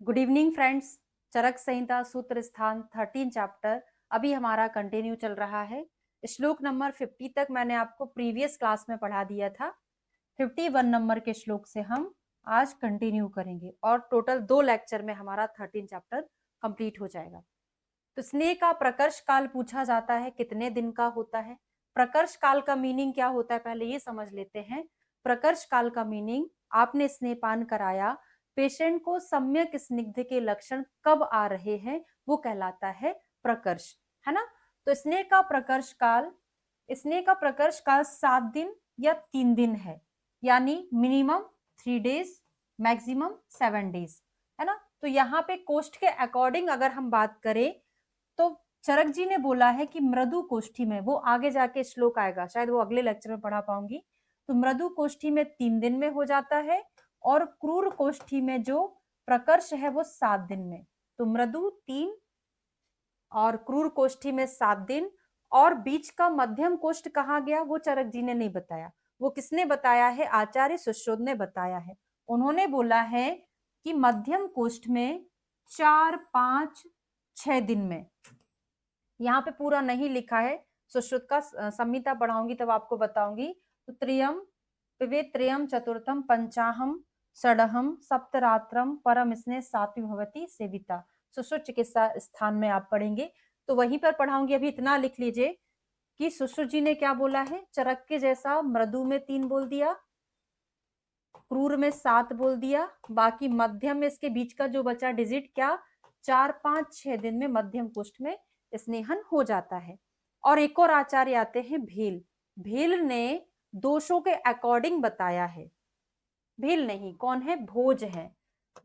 Good evening friends. Charaka Samhita सूत्र स्थान 13 chapter अभी हमारा कंटिन्यू चल रहा है। श्लोक नंबर 50 तक मैंने आपको प्रीवियस क्लास में पढ़ा दिया था। 51 नंबर के श्लोक से हम आज कंटिन्यू करेंगे और टोटल 2 लेक्चर में हमारा 13 चैप्टर कंप्लीट हो जाएगा। तो स्नेह का प्रकर्ष काल पूछा जाता है, कितने दिन का होता है? प्रकर्ष काल का मीनिंग क्या होता है पहले ये समझ लेते हैं। प्रकर्ष काल का मीनिंग, आपने स्नेहपान कराया, पेशेंट को सम्यक स्निग्ध के लक्षण कब आ रहे हैं वो कहलाता है प्रकर्ष, है ना। तो स्नेह का प्रकर्ष काल 7 दिन या 3 दिन है, यानी मिनिमम 3 डेज, मैक्सिमम 7 डेज, है ना। तो यहाँ पे कोष्ठ के अकॉर्डिंग अगर हम बात करें तो चरक जी ने बोला है कि मृदु कोष्ठी में, वो आगे जाके श्लोक आएगा, शायद वो अगले लेक्चर में पढ़ा पाऊंगी। तो मृदु कोष्ठी में 3 दिन में हो जाता है और क्रूर कोष्ठी में जो प्रकर्ष है वो 7 दिन में। तो मृदु 3 और क्रूर कोष्ठी में 7 दिन। और बीच का मध्यम कोष्ठ कहाँ गया वो चरक जी ने नहीं बताया। वो किसने बताया है? आचार्य सुश्रोत ने बताया है। उन्होंने बोला है कि मध्यम कोष्ठ में 4, 5, 6 दिन में। यहाँ पे पूरा नहीं लिखा है, सुश्रुत का संहिता पढ़ाऊंगी तब आपको बताऊंगी। तो त्रियम पिबेत त्रयम चतुर्थम पंचाहम षडहम सप्तरात्रम परम स्नेह सात्वी भवती सेविता, सुश्रुत चिकित्सा स्थान में आप पढ़ेंगे तो वहीं पर पढ़ाऊंगी। अभी इतना लिख लीजिए कि सुश्रुत जी ने क्या बोला है, चरक के जैसा मृदु में 3 बोल दिया, क्रूर में 7 बोल दिया, बाकी मध्यम में इसके बीच का जो बचा डिजिट क्या, 4, 5, 6 दिन में मध्यम कुष्ठ में स्नेहन हो जाता है। और एक और आचार्य आते हैं भेल। भेल ने दोषों के अकॉर्डिंग बताया है। भेल नहीं, कौन है? भोज है।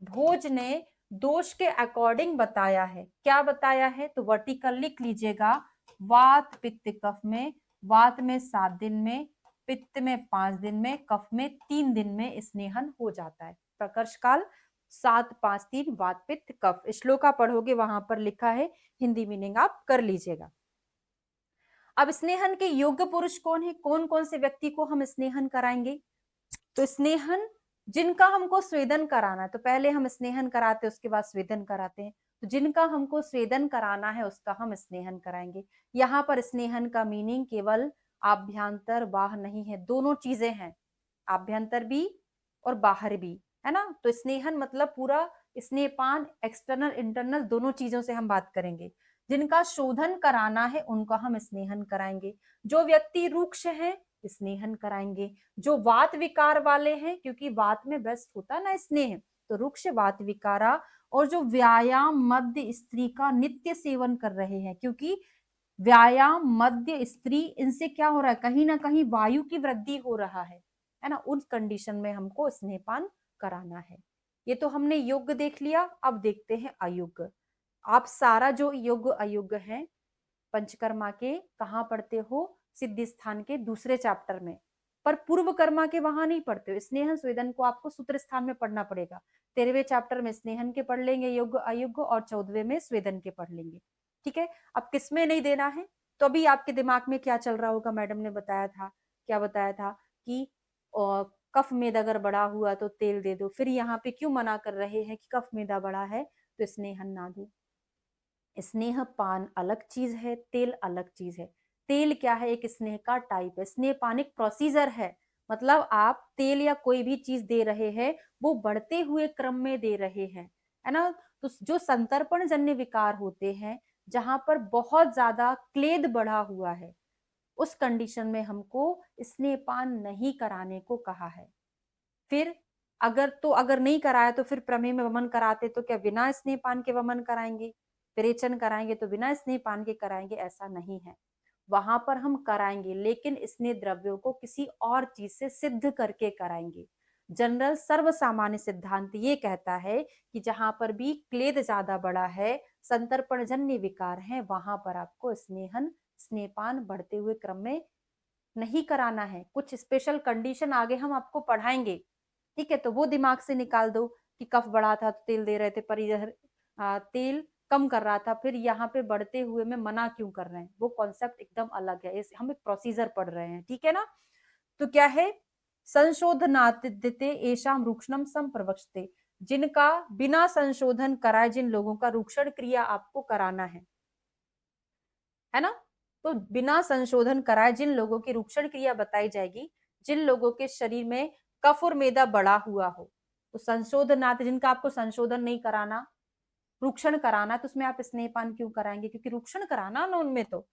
भोज ने दोष के अकॉर्डिंग बताया है। क्या बताया है? तो वर्टिकल लिख लीजिएगा, वात पित्त कफ में, वात में 7 दिन में, पित्त में 5 दिन में, कफ में 3 दिन में स्नेहन हो जाता है। प्रकर्ष काल 7, 5, 3, वात पित्त कफ। श्लोका पढ़ोगे वहां पर लिखा है, हिंदी मीनिंग आप कर लीजिएगा। अब स्नेहन के योग्य पुरुष कौन है? कौन कौन से व्यक्ति को हम स्नेहन कराएंगे? तो स्नेहन जिनका हमको स्वेदन कराना है, तो पहले हम स्नेहन कराते उसके बाद स्वेदन कराते हैं। तो जिनका हमको स्वेदन कराना है उसका हम स्नेहन कराएंगे। यहाँ पर स्नेहन का मीनिंग केवल आभ्यंतर बाह्य नहीं है, दोनों चीजें हैं, आभ्यंतर भी और बाहर भी, है ना। तो स्नेहन मतलब पूरा स्नेहपान, एक्सटर्नल इंटरनल दोनों चीजों से हम बात करेंगे। जिनका शोधन कराना है उनका हम स्नेहन कराएंगे। जो व्यक्ति रुक्ष है स्नेहन कराएंगे। जो वात विकार वाले हैं, क्योंकि वात में बेस्ट होता है ना स्नेह, तो रुक्ष वात विकारा। और जो व्यायाम मध्य स्त्री का नित्य सेवन कर रहे हैं, क्योंकि व्यायाम मध्य स्त्री, इनसे क्या हो रहा है, कहीं ना कहीं वायु की वृद्धि हो रहा है ना। उस कंडीशन में हमको स्नेहपान कराना है। ये तो हमने योग्य देख लिया। अब देखते हैं अयोग्य। आप सारा जो योग्य अयोग्य है पंचकर्मा के कहाँ पढ़ते हो? सिद्धि स्थान के दूसरे चैप्टर में, पर पूर्व कर्मा के वहां नहीं पढ़ते हो। स्नेहन स्वेदन को आपको सूत्र स्थान में पढ़ना पड़ेगा। 13वें चैप्टर में स्नेहन के पढ़ लेंगे योग्य अयोग्य, और 14वें में स्वेदन के पढ़ लेंगे। ठीक है, अब किसमें नहीं देना है? तो अभी आपके दिमाग में क्या चल रहा होगा, मैडम ने बताया था, क्या बताया था कि कफ मेद अगर बड़ा हुआ तो तेल दे दो। फिर यहाँ पे क्यों मना कर रहे हैं कि कफ मेदा बड़ा है तो स्नेहन ना दो? स्नेह पान अलग चीज है, तेल अलग चीज है। तेल क्या है? एक स्नेह का टाइप है। स्नेह पान एक प्रोसीजर है, मतलब आप तेल या कोई भी चीज दे रहे हैं वो बढ़ते हुए क्रम में दे रहे हैं, है ना। तो जो संतर्पण जन्य विकार होते हैं, जहां पर बहुत ज्यादा क्लेद बढ़ा हुआ है, उस कंडीशन में हमको स्नेहपान नहीं कराने को कहा है। फिर अगर नहीं कराया तो फिर प्रमेय में वमन कराते तो क्या बिना स्नेहपान के वमन कराएंगे? विरेचन कराएंगे तो बिना स्नेहपान के कराएंगे? ऐसा नहीं है, वहां पर हम कराएंगे, लेकिन स्नेह द्रव्यों को किसी और चीज से सिद्ध करके कराएंगे। जनरल सर्व सामान्य सिद्धांत ये कहता है कि जहां पर भी क्लेद ज्यादा बड़ा है, संतर्पण जन्य विकार है, वहां पर आपको स्नेहपान बढ़ते हुए क्रम में नहीं कराना है। कुछ स्पेशल कंडीशन आगे हम आपको पढ़ाएंगे, ठीक है। तो वो दिमाग से निकाल दो कि कफ बढ़ा था तो तेल दे रहे थे, पर इधर तेल कम कर रहा था, फिर यहाँ पे बढ़ते हुए में मना क्यों कर रहे हैं? वो कॉन्सेप्ट एकदम अलग है, इस हम एक प्रोसीजर पढ़ रहे हैं, ठीक है ना। तो क्या है? संशोधनातिद्यते एषाम रूक्षणम संप्रवक्षते, जिनका बिना संशोधन कराए जिन लोगों का रूक्षण क्रिया आपको कराना है ना। तो बिना संशोधन कराए जिन लोगों की रूक्षण क्रिया बताई जाएगी, जिन लोगों के शरीर में कफ और मेदा बढ़ा हुआ हो, तो संशोधनार्थ जिनका आपको संशोधन नहीं कराना, रूक्षण कराना, तो उसमें आप स्नेहपान क्यों कराएंगे, क्योंकि रूक्षण कराना ना उनमें तो।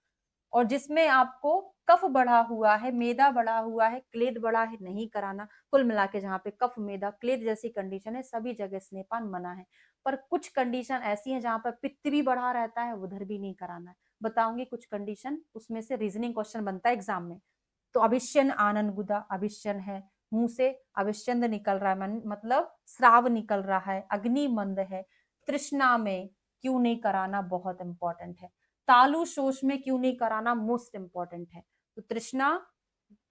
और जिसमें आपको कफ बढ़ा हुआ है, मेदा बढ़ा हुआ है, क्लेद बढ़ा है, नहीं कराना। कुल मिला के जहाँ पे कफ, मेदा, क्लेद जैसी कंडीशन है, सभी जगह स्नेहपान मना है। पर कुछ कंडीशन ऐसी है जहां पर पित्त भी बढ़ा रहता है, उधर भी नहीं कराना है। बताऊंगी कुछ कंडीशन, उसमें से रीजनिंग क्वेश्चन बनता है एग्जाम में। तो अभिश्चन आनंद गुदा, अभिश्चन है, मुंह से अभिश्चंद निकल रहा है, मतलब श्राव निकल रहा है, अग्नि मंद है, तृष्णा में क्यों नहीं कराना, बहुत इंपॉर्टेंट है। तालु शोष में क्यों नहीं कराना, मोस्ट इंपॉर्टेंट है। तो तृष्णा,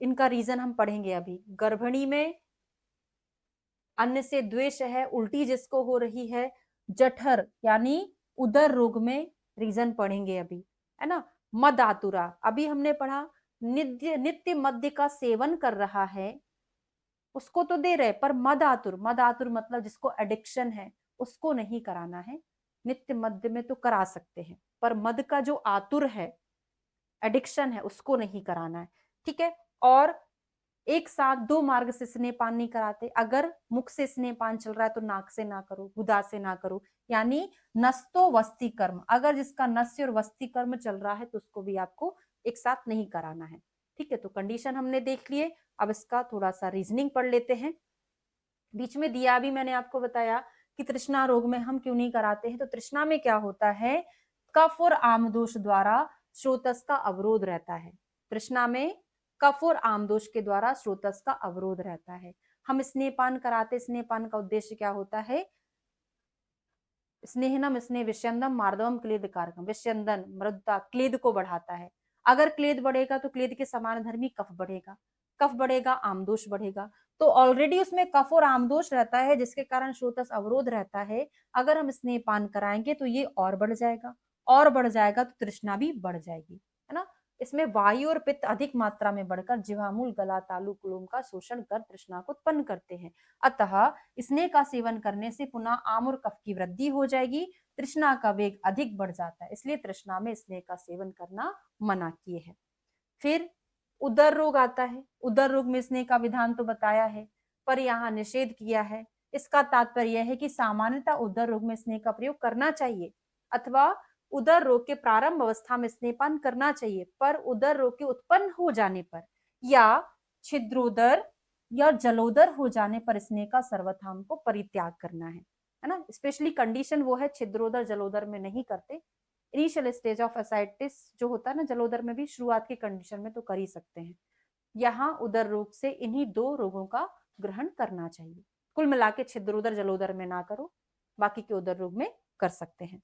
इनका रीजन हम पढ़ेंगे अभी। गर्भिणी में अन्न से द्वेष है, उल्टी जिसको हो रही है, जठर यानी उदर रोग में रीजन पढ़ेंगे अभी, है ना। मद आतुरा, अभी हमने पढ़ा, नित्य नित्य मद्य का सेवन कर रहा है, उसको तो दे रहे, पर मद आतुर, मद आतुर मतलब जिसको एडिक्शन है, उसको नहीं कराना है। नित्य मद्य में तो करा सकते हैं, पर मद का जो आतुर है, एडिक्शन है, उसको नहीं कराना है। ठीक है। और एक साथ दो मार्ग से स्नेहपान नहीं कराते। अगर मुख से स्नेहपान चल रहा है तो नाक से ना करो, गुदा से ना करो, यानी नस्तो वस्ती कर्म, अगर जिसका नस्य और वस्ती कर्म चल रहा है तो उसको भी आपको एक साथ नहीं कराना है। ठीक है। तो कंडीशन हमने देख लिए, अब इसका थोड़ा सा रीजनिंग पढ़ लेते हैं। बीच में दिया भी मैंने आपको बताया कि तृष्णा रोग में हम क्यों नहीं कराते हैं। तो तृष्णा में क्या होता है, कफ और आमदोष द्वारा स्रोतस का अवरोध रहता है। तृष्णा में कफ और आमदोष के द्वारा स्रोतस का अवरोध रहता है। हम स्नेहपान कराते, स्नेहपान का उद्देश्य क्या होता है, स्नेहनम स्नेह विषयंदम मार्दवम क्लेद कारकम, विषयंदन मृदता क्लेद को बढ़ाता है। अगर क्लेद बढ़ेगा तो क्लेद के समान धर्मी कफ बढ़ेगा, कफ बढ़ेगा आमदोष बढ़ेगा। तो ऑलरेडी उसमें कफ और आमदोष रहता है, जिसके कारण स्रोतस अवरोध रहता है। अगर हम स्नेहपान कराएंगे तो ये और बढ़ जाएगा, और बढ़ जाएगा तो तृष्णा भी बढ़ जाएगी, है ना। इसमें वायु और पित्त अधिक मात्रा में बढ़कर जिह्वामूल, गला, तालु, कुलुम का शोषण कर तृष्णा को उत्पन्न करते हैं। अतः स्नेह का सेवन करने से पुनः आम और कफ की वृद्धि हो जाएगी, तृष्णा का वेग अधिक बढ़ जाता है, इसलिए तृष्णा में स्नेह का सेवन करना मना किए है। फिर उदर रोग आता है। उदर रोग में स्नेह का विधान तो बताया है, पर यहाँ निषेध किया है। इसका तात्पर्य यह है कि सामान्यतः उदर रोग में स्नेह का प्रयोग करना चाहिए, अथवा उदर रोग के प्रारंभ अवस्था में स्नेहपान करना चाहिए, पर उदर रोग के उत्पन्न हो जाने पर या छिद्रोदर या जलोदर हो जाने पर स्नेह का सर्वथा हमको परित्याग करना है ना। स्पेशली कंडीशन वो है, छिद्रोदर जलोदर में नहीं करते। इनिशियल स्टेज ऑफ एसाइटिस जो होता है ना जलोदर में भी, शुरुआत की कंडीशन में तो कर ही सकते हैं। यहाँ उदर रोग से इन्हीं दो रोगों का ग्रहण करना चाहिए। कुल मिला के छिद्रोदर जलोदर में ना करो, बाकी के उदर रोग में कर सकते हैं।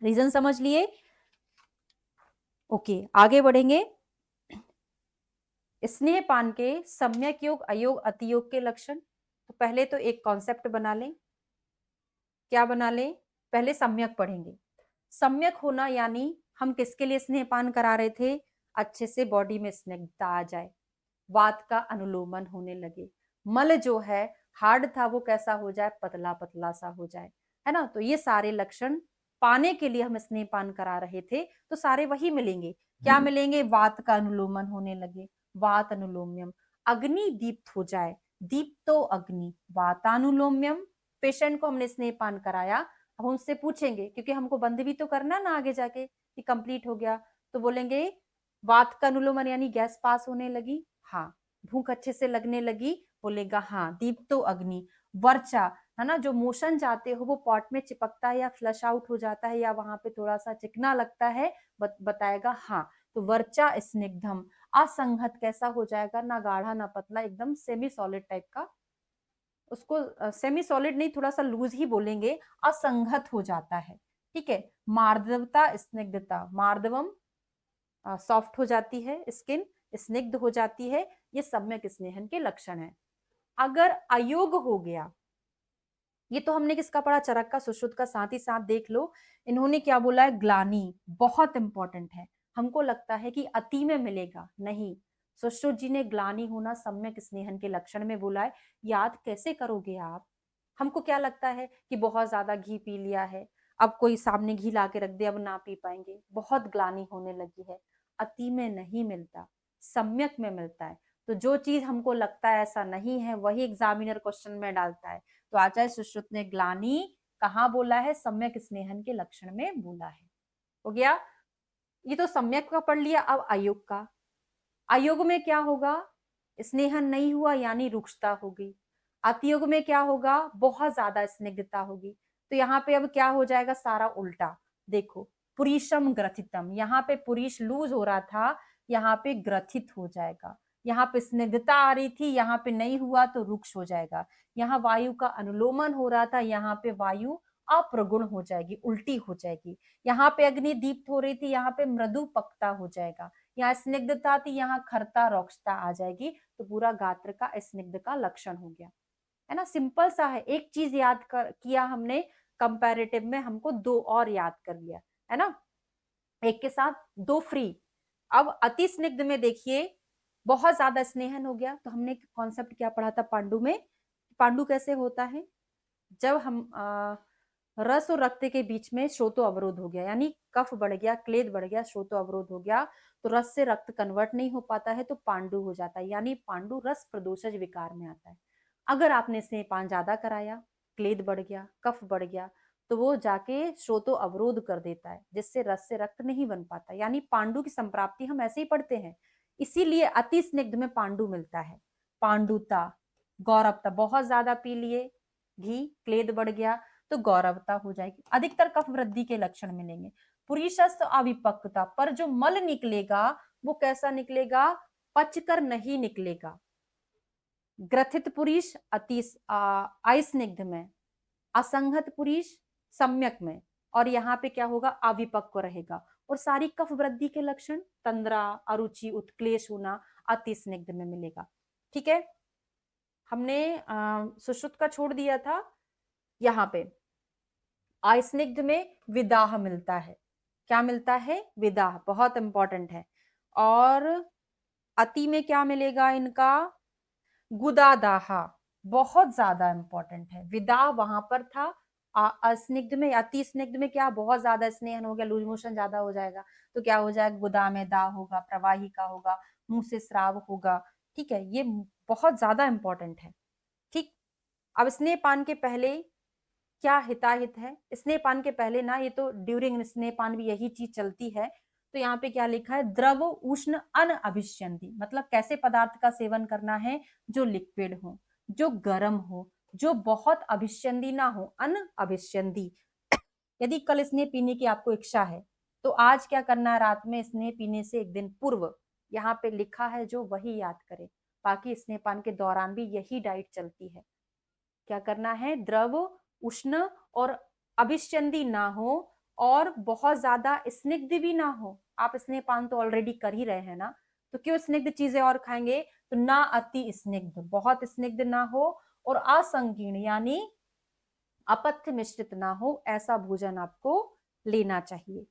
रीजन समझ लिए। ओके, आगे बढ़ेंगे। स्नेहपान के सम्यक योग, अयोग, अतियोग के लक्षण। तो पहले तो एक कॉन्सेप्ट बना लें। क्या बना लें, पहले सम्यक पढ़ेंगे। सम्यक होना यानी हम किसके लिए स्नेहपान करा रहे थे, अच्छे से बॉडी में स्निग्धता आ जाए, वात का अनुलोमन होने लगे, मल जो है हार्ड था वो कैसा हो जाए, पतला पतला सा हो जाए, है ना। तो ये सारे लक्षण पाने के लिए हम स्नेहपान करा रहे थे, तो सारे वही मिलेंगे। क्या मिलेंगे, वात का अनुलोमन होने लगे, वात अनुलोम्यम, अग्नि दीप्त हो जाए, दीप्तो अग्नि, वातानुलोम्यम। पेशेंट को हमने स्नेहपान कराया, अब उनसे पूछेंगे, क्योंकि हमको बंद भी तो करना ना आगे जाके कि कंप्लीट हो गया, तो बोलेंगे वात का अनुलोमन यानी गैस पास होने लगी, हाँ। भूख अच्छे से लगने लगी, बोलेगा हाँ। दीप्तो अग्नि, वर्चा, है ना, जो मोशन जाते हो वो पॉट में चिपकता है या फ्लश आउट हो जाता है या वहां पे थोड़ा सा चिकना लगता है, बताएगा हाँ। तो वर्चा स्निग्धम, असंगत कैसा हो जाएगा, ना गाढ़ा ना पतला, एकदम सेमी सॉलिड टाइप का। उसको सेमी सॉलिड नहीं, थोड़ा सा लूज ही बोलेंगे, असंगत हो जाता है। ठीक है। मार्दवता स्निग्धता, मार्दवम सॉफ्ट हो जाती है स्किन, स्निग्ध हो जाती है, ये सम्यक स्नेहन के लक्षण है। अगर अयोग हो गया, ये तो हमने किसका पढ़ा, चरक का, सुश्रुत का, साथ ही साथ देख लो इन्होंने क्या बोला है, ग्लानी, बहुत इंपॉर्टेंट है। हमको लगता है कि अति में मिलेगा, नहीं। सुश्रुत जी ने ग्लानी होना सम्यक स्नेहन के लक्षण में बोला है। याद कैसे करोगे आप, हमको क्या लगता है कि बहुत ज्यादा घी पी लिया है, अब कोई सामने घी ला के रख दे, अब ना पी पाएंगे, बहुत ग्लानि होने लगी है। अति में नहीं मिलता, सम्यक में मिलता है। तो जो चीज हमको लगता है ऐसा नहीं है, वही एग्जामिनर क्वेश्चन में डालता है। तो आचार्य सुश्रुत ने ग्लानि कहाँ बोला है? सम्यक स्नेहन के लक्षण में बोला है। हो गया, ये तो सम्यक का पढ़ लिया। अब अयोग का, अयोग में क्या होगा? स्नेहन नहीं हुआ यानी रुक्षता होगी। अतियोग में क्या होगा? बहुत ज्यादा स्निग्धता होगी। तो यहाँ पे अब क्या हो जाएगा? सारा उल्टा। देखो, पुरीशम ग्रथितम, यहाँ पे पुरीश लूज हो रहा था, यहाँ पे ग्रथित हो जाएगा। यहाँ पे स्निग्धता आ रही थी, यहाँ पे नहीं हुआ तो रुक्ष हो जाएगा। यहाँ वायु का अनुलोमन हो रहा था, यहाँ पे वायु अप्रगुण हो जाएगी, उल्टी हो जाएगी। यहाँ पे अग्नि दीप्त हो रही थी, यहाँ पे मृदु पक्ता हो जाएगा। यहाँ स्निग्धता थी, यहाँ खरता रोक्षता आ जाएगी। तो पूरा गात्र का स्निग्ध का लक्षण हो गया, है ना। सिंपल सा है, एक चीज याद कर किया हमने, कंपैरेटिव में हमको दो और याद कर लिया, है ना, एक के साथ दो फ्री। अब अति स्निग्ध में देखिए बहुत ज्यादा स्नेहन हो गया, तो हमने कॉन्सेप्ट क्या पढ़ा था पांडु में? पांडु कैसे होता है? जब हम रस और रक्त के बीच में श्रोतो अवरोध हो गया, यानी कफ बढ़ गया, क्लेद बढ़ गया, श्रोतो अवरोध हो गया, तो रस से रक्त कन्वर्ट नहीं हो पाता है, तो पांडु हो जाता है, यानी पांडु रस प्रदोषज विकार में आता है। अगर आपने स्नेहपान ज्यादा कराया, क्लेद बढ़ गया, कफ बढ़ गया, तो वो जाके श्रोतो अवरोध कर देता है, जिससे रस से रक्त नहीं बन पाता, यानी पांडु की संप्राप्ति हम ऐसे ही पढ़ते हैं। इसीलिए अति स्निग्ध में पांडु मिलता है। पांडुता, गौरवता, बहुत ज्यादा पी लिए घी, क्लेद बढ़ गया, तो गौरवता हो जाएगी। अधिकतर कफ वृद्धि के लक्षण मिलेंगे। पुरीशस्थ अविपक्वता, पर जो मल निकलेगा वो कैसा निकलेगा? पचकर नहीं निकलेगा। ग्रथित पुरीश अति अस्निग्ध में, असंगत पुरीश सम्यक में, और यहाँ पे क्या होगा? अविपक्व रहेगा। और सारी कफ वृद्धि के लक्षण तंद्रा, अरुचि, उत्क्लेश होना अति स्निग्ध में मिलेगा। ठीक है, हमने सुश्रुत का छोड़ दिया था। यहाँ पे अस्निग्ध में विदाह मिलता है। क्या मिलता है? विदाह, बहुत इंपॉर्टेंट है। और अति में क्या मिलेगा इनका? गुदादाहा, बहुत ज्यादा इंपॉर्टेंट है। विदाह वहां पर था, अस्निग्ध में, अति स्निग्ध में क्या? बहुत ज्यादा स्नेहन हो गया, लूज मोशन ज्यादा हो जाएगा, तो क्या हो जाएगा? गुदा में दाह होगा, प्रवाहिका होगा, मुंह से स्राव होगा। ठीक है, ये बहुत ज्यादा इंपॉर्टेंट है। ठीक, अब स्नेहपान के पहले क्या हिताहित है? स्नेहपान के पहले ना, ये तो ड्यूरिंग स्नेहपान भी यही चीज चलती है। तो यहाँ पे क्या लिखा है? द्रव उष्ण अनअभिष्यन्ति, मतलब कैसे पदार्थ का सेवन करना है? जो लिक्विड हो, जो गर्म हो, जो बहुत अभिष्यन्दी ना हो, अनअभिष्यन्दी। यदि कल स्नेह पीने की आपको इच्छा है, तो आज क्या करना है? रात में स्नेह पीने से एक दिन पूर्व यहाँ पे लिखा है जो, वही याद करें। बाकी स्नेहपान के दौरान भी यही डाइट चलती है। क्या करना है? द्रव उष्ण और अभिष्यन्दी ना हो, और बहुत ज्यादा स्निग्ध भी ना हो। आप स्नेहपान तो ऑलरेडी कर ही रहे हैं ना, तो क्यों स्निग्ध चीजें और खाएंगे? तो ना अति स्निग्ध, बहुत स्निग्ध ना हो, और असंकीर्ण यानी अपथ्य मिश्रित ना हो, ऐसा भोजन आपको लेना चाहिए।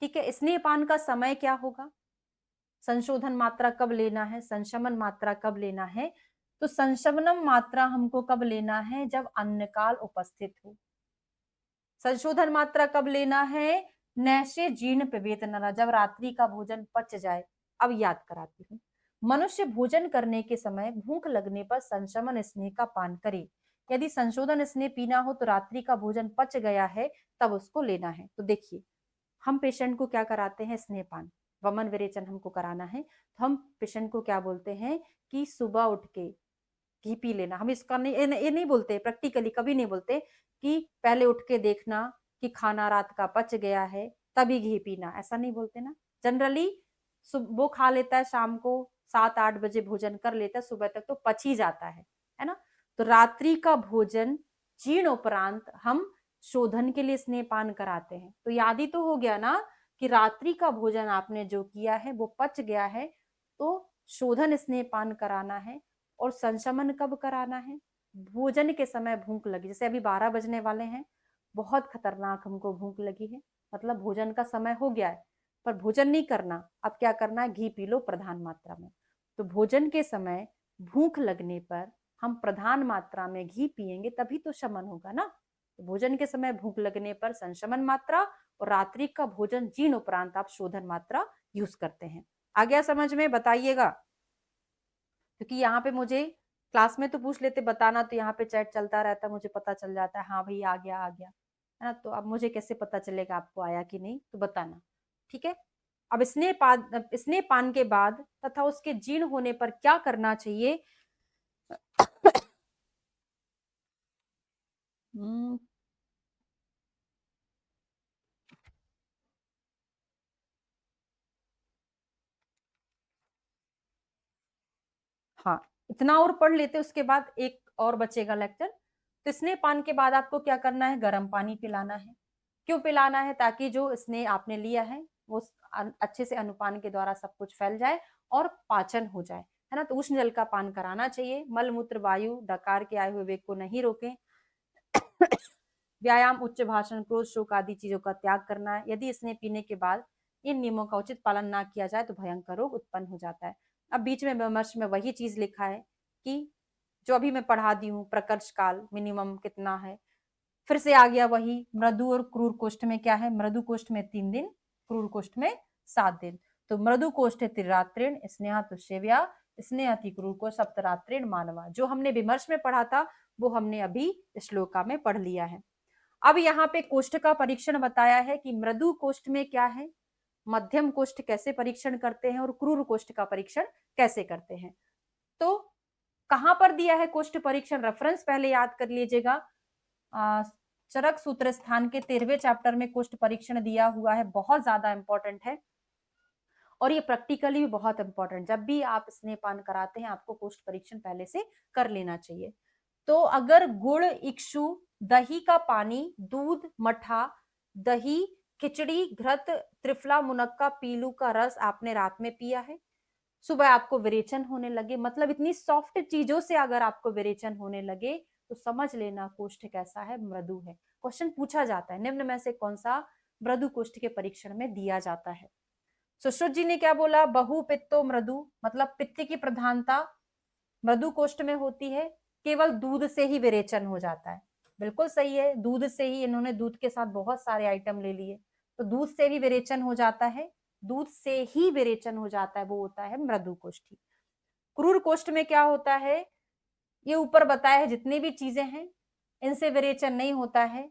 ठीक है, स्नेहपान का समय क्या होगा? संशोधन मात्रा कब लेना है? संशमन मात्रा कब लेना है? तो संशमनम मात्रा हमको कब लेना है? जब अन्नकाल उपस्थित हो। संशोधन मात्रा कब लेना है? नैशे जीर्ण पिबेत नरा, जब रात्रि का भोजन पच जाए। अब याद कराती हूँ। मनुष्य भोजन करने के समय भूख लगने पर संशमन स्नेह का पान करे। यदि संशोधन स्नेह पीना हो तो रात्रि का भोजन पच गया है, तब उसको लेना है। तो देखिए, हम पेशेंट को क्या कराते हैं? स्नेहपान, वमन विरेचन हमको कराना है, तो हम पेशेंट को क्या बोलते हैं कि सुबह उठ के घी पी लेना। हम इसका नहीं, ये नहीं बोलते, प्रैक्टिकली कभी नहीं बोलते कि पहले उठ के देखना कि खाना रात का पच गया है तभी घी पीना, ऐसा नहीं बोलते ना। जनरली वो खा लेता है, शाम को 7-8 बजे भोजन कर लेता है, सुबह तक तो पच ही जाता है ना। तो रात्रि का भोजन जीर्ण उपरांत हम शोधन के लिए स्नेहपान कराते हैं। तो याद ही तो हो गया ना कि रात्रि का भोजन आपने जो किया है वो पच गया है, तो शोधन स्नेहपान कराना है। और संशमन कब कराना है? भोजन के समय भूख लगी, जैसे अभी 12 बजने वाले हैं, बहुत खतरनाक हमको भूख लगी है, मतलब भोजन का समय हो गया है, पर भोजन नहीं करना। अब क्या करना है? घी पी लो प्रधान मात्रा में। तो भोजन के समय भूख लगने पर हम प्रधान मात्रा में घी पिएंगे तभी तो शमन होगा ना। तो भोजन के समय भूख लगने पर संशमन मात्रा और रात्रि का भोजन जीर्ण उपरांत आप शोधन मात्रा यूज करते हैं। आ गया समझ में? बताइएगा, क्योंकि यहाँ पे मुझे क्लास में तो पूछ लेते बताना, तो यहाँ पे चैट चलता रहता, मुझे पता चल जाता है हाँ भाई आ गया आ गया, है ना। तो अब मुझे कैसे पता चलेगा आपको आया कि नहीं, तो बताना, ठीक है। अब स्नेह पान के बाद तथा उसके जीर्ण होने पर क्या करना चाहिए? हाँ, इतना और पढ़ लेते, उसके बाद एक और बचेगा लेक्चर। तो स्नेह पान के बाद आपको क्या करना है? गर्म पानी पिलाना है। क्यों पिलाना है? ताकि जो स्नेह आपने लिया है वो अच्छे से अनुपान के द्वारा सब कुछ फैल जाए और पाचन हो जाए, है ना। तो उष्ण जल का पान कराना चाहिए। मल मूत्र वायु डकार के आए हुए वेग को नहीं रोकें। व्यायाम, उच्च भाषण, क्रोध, शोक आदि चीजों का त्याग करना है। यदि स्नेह पीने के बाद इन नियमों का उचित पालन ना किया जाए तो भयंकर रोग उत्पन्न हो जाता है। अब बीच में विमर्श में वही चीज लिखा है कि जो अभी मैं पढ़ा दी हूँ, प्रकर्ष काल मिनिमम कितना है। फिर से आ गया वही, मृदु और क्रूर कोष्ठ में क्या है? मृदु कोष्ठ में 3 दिन, क्रूर कोष्ठ में 7 दिन। तो मृदु कोष्ठ त्रिरात्रिण स्नेहा तो सेव्या स्नेह अति क्रूर को सप्तरात्रिण मानवा। जो हमने विमर्श में पढ़ा था वो हमने अभी श्लोका में पढ़ लिया है। अब यहाँ पे कोष्ठ का परीक्षण बताया है कि मृदु कोष्ठ में क्या है, मध्यम कोष्ठ कैसे परीक्षण करते हैं और क्रूर कोष्ठ का परीक्षण कैसे करते हैं। तो कहां पर दिया है कोष्ठ परीक्षण? रेफरेंस पहले याद कर लीजिएगा। चरक सूत्र स्थान के 13वें चैप्टर में कोष्ठ परीक्षण दिया हुआ है, बहुत ज्यादा इंपॉर्टेंट है और ये प्रैक्टिकली भी बहुत इंपॉर्टेंट। जब भी आप स्नेहपान कराते हैं आपको कोष्ठ परीक्षण पहले से कर लेना चाहिए। तो अगर गुड़, इक्षु, दही का पानी, दूध, मठा, दही, खिचड़ी, घृत, त्रिफला, मुनक्का, पीलू का रस आपने रात में पिया है, सुबह आपको विरेचन होने लगे, मतलब इतनी सॉफ्ट चीजों से अगर आपको विरेचन होने लगे तो समझ लेना कोष्ठ कैसा है? मृदु है। क्वेश्चन पूछा जाता है निम्न में से कौन सा मृदु कोष्ठ के परीक्षण में दिया जाता है? सुश्रुत जी ने क्या बोला? बहु पित्तो मृदु, मतलब पित्त की प्रधानता मृदु कोष्ठ में होती है, केवल दूध से ही विरेचन हो जाता है। बिल्कुल सही है, दूध से ही, इन्होंने दूध के साथ बहुत सारे आइटम ले लिए, तो दूध से भी विरेचन हो जाता है, दूध से ही विरेचन हो जाता है, वो होता है मृदु कोष्ठी। क्रूर कोष्ठ में क्या होता है? ये ऊपर बताया है जितनी भी चीजें हैं इनसे विरेचन नहीं होता है,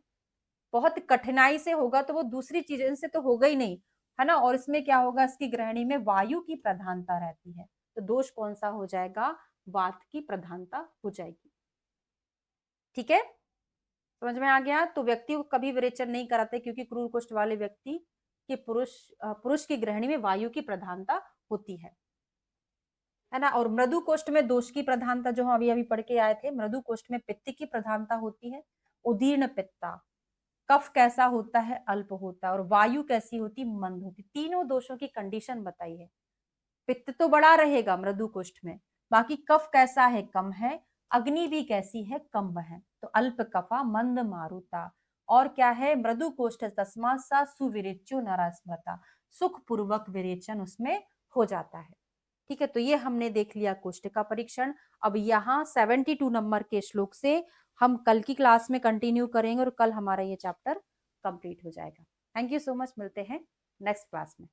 बहुत कठिनाई से होगा तो वो दूसरी चीज, इनसे तो होगा ही नहीं, है ना। और इसमें क्या होगा? इसकी ग्रहणी में वायु की प्रधानता रहती है, तो दोष कौन सा हो जाएगा? वात की प्रधानता हो जाएगी। ठीक है, समझ में आ गया? तो व्यक्ति को कभी विरेचन नहीं कराते क्योंकि क्रूर कोष्ठ वाले व्यक्ति के पुरुष की ग्रहणी में वायु की प्रधानता होती है ना। और मृदु कोष्ठ में दोष की प्रधानता, जो हम अभी अभी पढ़ के आए थे, मृदु कोष्ठ में पित्त की प्रधानता होती है, उदीर्ण पित्ता। कफ कैसा होता है? अल्प होता है। और वायु कैसी होती? मंद होती। तीनों दोषों की कंडीशन बताई है। पित्त तो बड़ा रहेगा मृदु कोष्ठ में, बाकी कफ कैसा है? कम है। अग्नि भी कैसी है? कम है। तो अल्प कफा मंद मारुता। और क्या है? मृदु कोष्ठ तस्मा सा सुविरेच्यो नरा स्मृता, सुख पूर्वक विरेचन उसमें हो जाता है। ठीक है, तो ये हमने देख लिया कोष्ठ का परीक्षण। अब यहाँ 72 नंबर के श्लोक से हम कल की क्लास में कंटिन्यू करेंगे और कल हमारा ये चैप्टर कंप्लीट हो जाएगा। थैंक यू सो मच, मिलते हैं नेक्स्ट क्लास में।